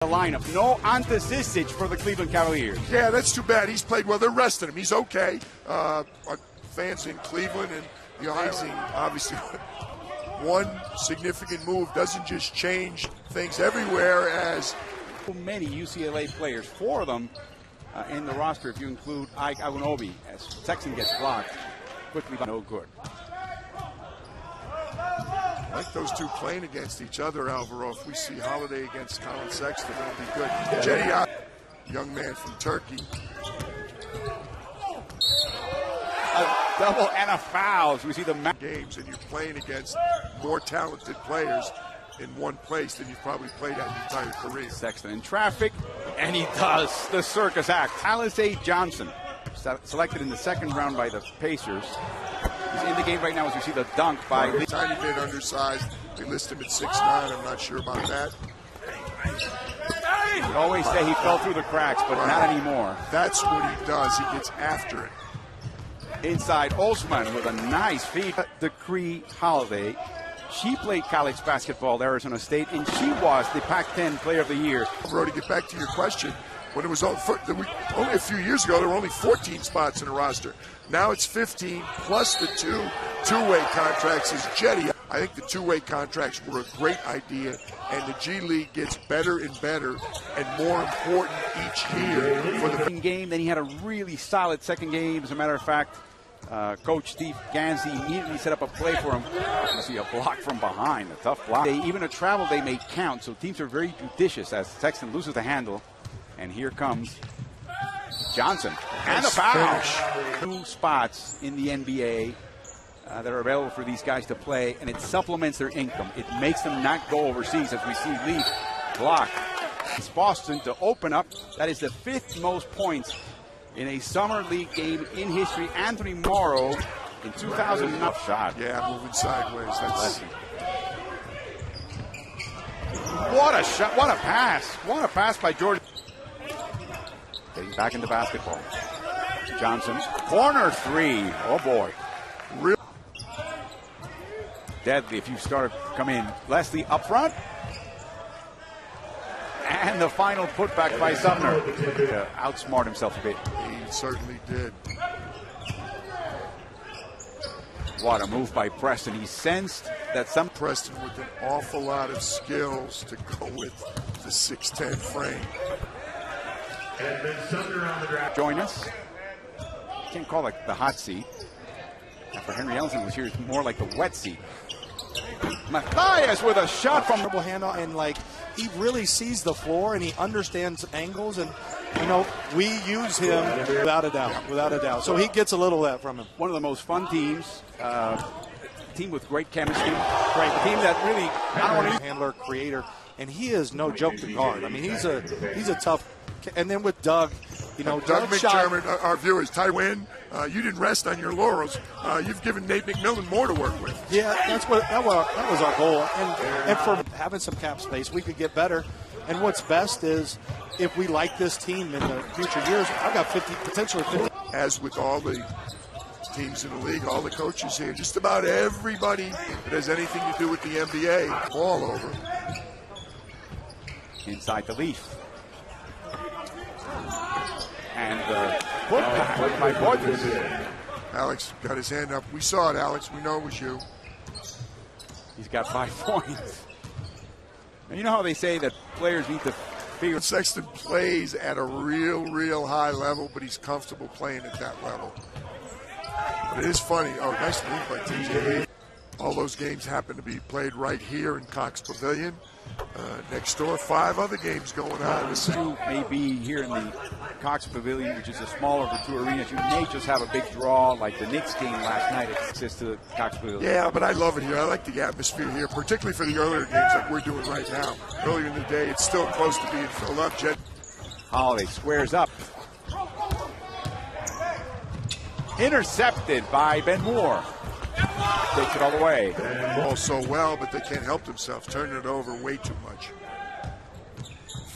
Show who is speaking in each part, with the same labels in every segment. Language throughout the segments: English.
Speaker 1: The lineup, no Ante Zizic for the Cleveland Cavaliers.
Speaker 2: Yeah, that's too bad. He's played well. They're resting him. He's okay. Our fans in Cleveland and the amazing, obviously, one significant move doesn't just change things everywhere as
Speaker 1: Many UCLA players, 4 of them in the roster if you include Ike Agunobi, as Sexton gets blocked quickly by no good.
Speaker 2: I like those two playing against each other, Alvaro. If we see Holiday against Colin Sexton, that'll be good. Jetty, young man from Turkey.
Speaker 1: A double and a foul as we see the
Speaker 2: games, and you're playing against more talented players in one place than you've probably played at your entire career.
Speaker 1: Sexton in traffic, and he does the circus act. Alize Johnson, selected in the second round by the Pacers. He's in the game right now as we see the dunk by...
Speaker 2: A tiny bit undersized. They list him at 6'9". I'm not sure about that.
Speaker 1: We always say he fell through the cracks, but not anymore.
Speaker 2: That's what he does. He gets after it.
Speaker 1: Inside, Osman with a nice feed. Decree Holiday. She played college basketball at Arizona State, and she was the Pac-10 Player of the Year.
Speaker 2: To get back to your question, when it was only a few years ago, there were only 14 spots in the roster. Now it's 15 plus the two-way contracts is Jetty. I think the two-way contracts were a great idea, and the G League gets better and better and more important each year for the
Speaker 1: game. Then he had a really solid second game. As a matter of fact, Coach Steve Gansey immediately set up a play for him. You see a block from behind, a tough block. Even a travel they may count, so teams are very judicious as Sexton loses the handle. And here comes Johnson. And a foul. 2 spots in the NBA that are available for these guys to play, and it supplements their income. It makes them not go overseas, as we see Lee block. It's Boston to open up. That is the 5th most points in a summer league game in history. Anthony Morrow in 2000. Shot.
Speaker 2: Yeah, moving sideways. That's
Speaker 1: what a shot. What a pass. What a pass by Jordan. Getting back into basketball. Johnson, corner 3. Oh boy.
Speaker 2: Real
Speaker 1: deadly if you start to come in. Leslie up front. And the final putback by Sumner. Outsmart himself a bit.
Speaker 2: He certainly did.
Speaker 1: What a move by Preston. He sensed that
Speaker 2: Preston with an awful lot of skills to go with the 6'10" frame.
Speaker 1: Join us. Can't call it the hot seat. After Henry Ellison was here, it's more like the wet seat. Matthias with a shot from
Speaker 3: the handle, and he really sees the floor and he understands angles, and we use him without a doubt. So he gets a little of that from him.
Speaker 1: One of the most fun teams, team with great chemistry, great team that really
Speaker 3: handler, creator, and he is no joke to guard. I mean, he's a tough. And then with Doug,
Speaker 2: Doug McDermott, our viewers, Tywin, you didn't rest on your laurels. You've given Nate McMillan more to work with.
Speaker 3: Yeah, that was our goal. And for having some cap space, we could get better. And what's best is if we like this team in the future years, I've got potentially 50.
Speaker 2: As with all the teams in the league, all the coaches here, just about everybody that has anything to do with the NBA, all over.
Speaker 1: Inside the Leaf. And putback by Borges.
Speaker 2: Alex got his hand up. We saw it, Alex. We know it was you.
Speaker 1: He's got 5 points. And you know how they say that players need to figure.
Speaker 2: Sexton plays at a real high level, but he's comfortable playing at that level. But it is funny. Oh, nice move by TJ. All those games happen to be played right here in Cox Pavilion. Next door, 5 other games going on.
Speaker 1: This may be here in the Cox Pavilion, which is a smaller of the 2 arenas. You may just have a big draw like the Knicks game last night. Access to the Cox Pavilion.
Speaker 2: Yeah, but I love it here. I like the atmosphere here, particularly for the earlier games like we're doing right now. Earlier in the day, it's still close to being filled up.
Speaker 1: Holiday squares up. Intercepted by Ben Moore. Takes it all the way.
Speaker 2: Ball so well, but they can't help themselves. Turning it over way too much.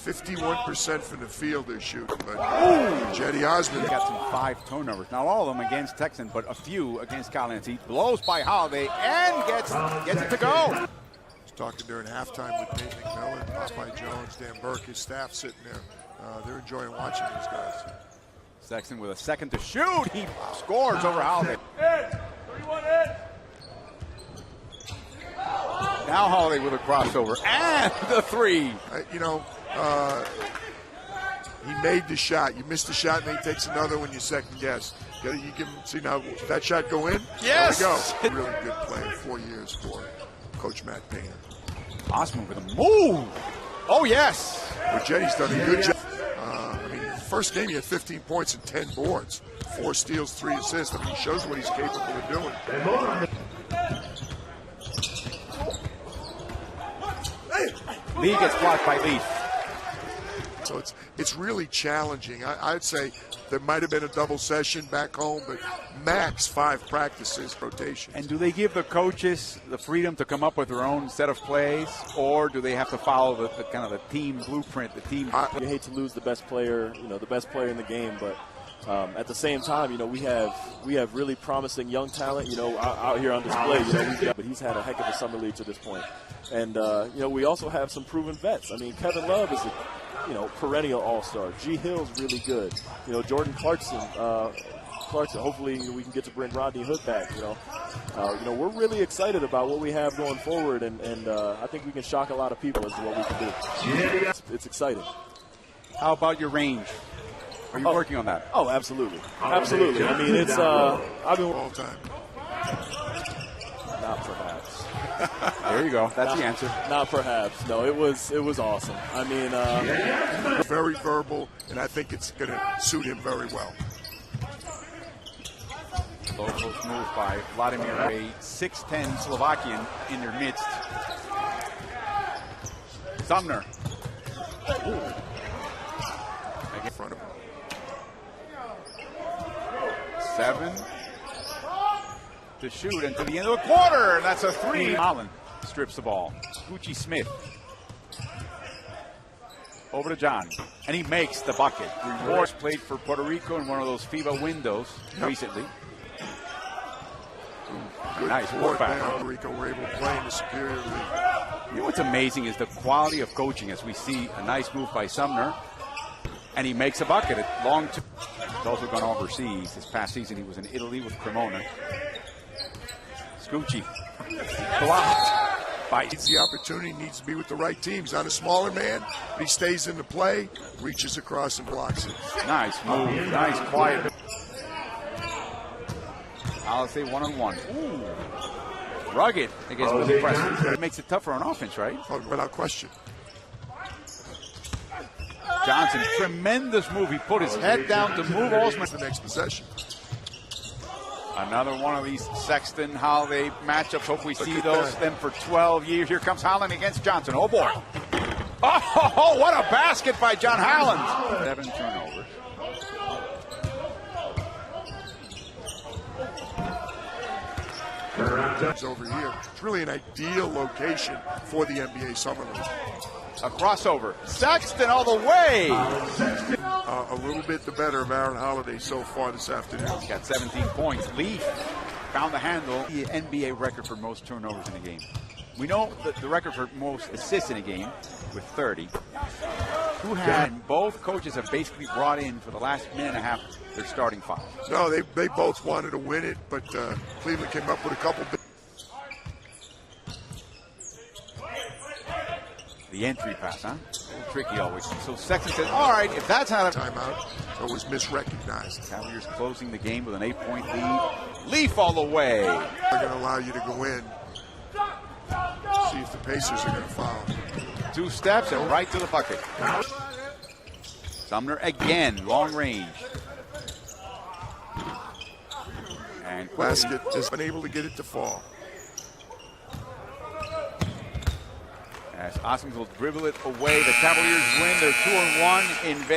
Speaker 2: 51% from the field they're shooting, but Jetty Osmond
Speaker 1: got some 5 turnovers. Not all of them against Texan, but a few against Collins. He blows by Holiday and gets it to go.
Speaker 2: Talking during halftime with Nate McMillan, Popeye Jones, Dan Burke, his staff sitting there. They're enjoying watching these guys.
Speaker 1: Sexton with a second to shoot. He scores over Holiday. Now Holiday with a crossover and the three.
Speaker 2: He made the shot. You missed the shot, and then he takes another one. You second guess. You give him. See now, did that shot go in?
Speaker 1: Yes.
Speaker 2: There we go. Really good play. 4 years for Coach Matt Painter.
Speaker 1: Osmond with a move. Oh yes.
Speaker 2: Well, Jetty's done a good job. First game he had 15 points and 10 boards, 4 steals, 3 assists. He shows what he's capable of doing.
Speaker 1: Lee gets blocked by Leaf.
Speaker 2: So it's really challenging. I'd say there might have been a double session back home, but max 5 practices rotation.
Speaker 1: And do they give the coaches the freedom to come up with their own set of plays, or do they have to follow the kind of the team blueprint, the team?
Speaker 4: You hate to lose the best player, the best player in the game, but at the same time, we have really promising young talent, out here on display. But he's had a heck of a summer league to this point, and we also have some proven vets. I mean, Kevin Love is a perennial all-star. G. Hill's really good. Jordan Clarkson. Hopefully we can get to bring Rodney Hood back. We're really excited about what we have going forward, and I think we can shock a lot of people as to what we can do. It's exciting.
Speaker 1: How about your range? Are you working on that?
Speaker 4: Oh, absolutely, absolutely. I mean, it's I've been
Speaker 2: all time.
Speaker 4: Not perhaps.
Speaker 1: There you go. That's the answer.
Speaker 4: Not perhaps. No, it was awesome. I mean,
Speaker 2: very verbal, and I think it's going to suit him very well.
Speaker 1: Low post move by Vladimir, a 6'10" Slovakian in their midst. Sumner.
Speaker 2: In front of him.
Speaker 1: 7 to shoot until the end of the quarter. That's a 3. Holland strips the ball. Gucci Smith. Over to John. And he makes the bucket. Rewards played for Puerto Rico in one of those FIBA windows recently.
Speaker 2: Good
Speaker 1: nice work back.
Speaker 2: Puerto Rico were able to play in the superior league.
Speaker 1: You know what's amazing is the quality of coaching as we see a nice move by Sumner. And he makes a bucket at long two. He's also gone overseas. This past season he was in Italy with Cremona. Scucci blocked by.
Speaker 2: Needs the opportunity, needs to be with the right teams. Not a smaller man, but he stays in the play, reaches across and blocks it.
Speaker 1: Nice move, nice quiet. I'll say 1-on-1. Ooh, rugged against Billy Preston. It makes it tougher on offense, right?
Speaker 2: Oh, without question.
Speaker 1: Johnson, tremendous move. He put his head down to move Osman.
Speaker 2: The next possession.
Speaker 1: Another one of these Sexton Holiday matchups. Hope we see them for 12 years. Here comes Holland against Johnson. Oh boy. Oh, what a basket by John Holland. 7 turnovers.
Speaker 2: Over here. It's really an ideal location for the NBA Summer League.
Speaker 1: A crossover. Sexton all the way.
Speaker 2: A little bit the better of Aaron Holiday so far this afternoon.
Speaker 1: He's got 17 points. Leaf found the handle. The NBA record for most turnovers in a game. We know that the record for most assists in a game with 30. Both coaches have basically brought in for the last minute and a half their starting 5.
Speaker 2: No, they both wanted to win it, but Cleveland came up with a couple.
Speaker 1: The entry pass, huh? A little tricky always. So Sexton says, all right, if that's not a
Speaker 2: timeout, so it was misrecognized.
Speaker 1: Cavaliers closing the game with an 8-point lead. Leaf all the way.
Speaker 2: They're going to allow you to go in. See if the Pacers are going to foul.
Speaker 1: 2 steps and right to the bucket. Sumner again, long range. And
Speaker 2: basket, just been able to get it to fall.
Speaker 1: As Osmond will dribble it away, the Cavaliers win. They're 2-1 in Vegas.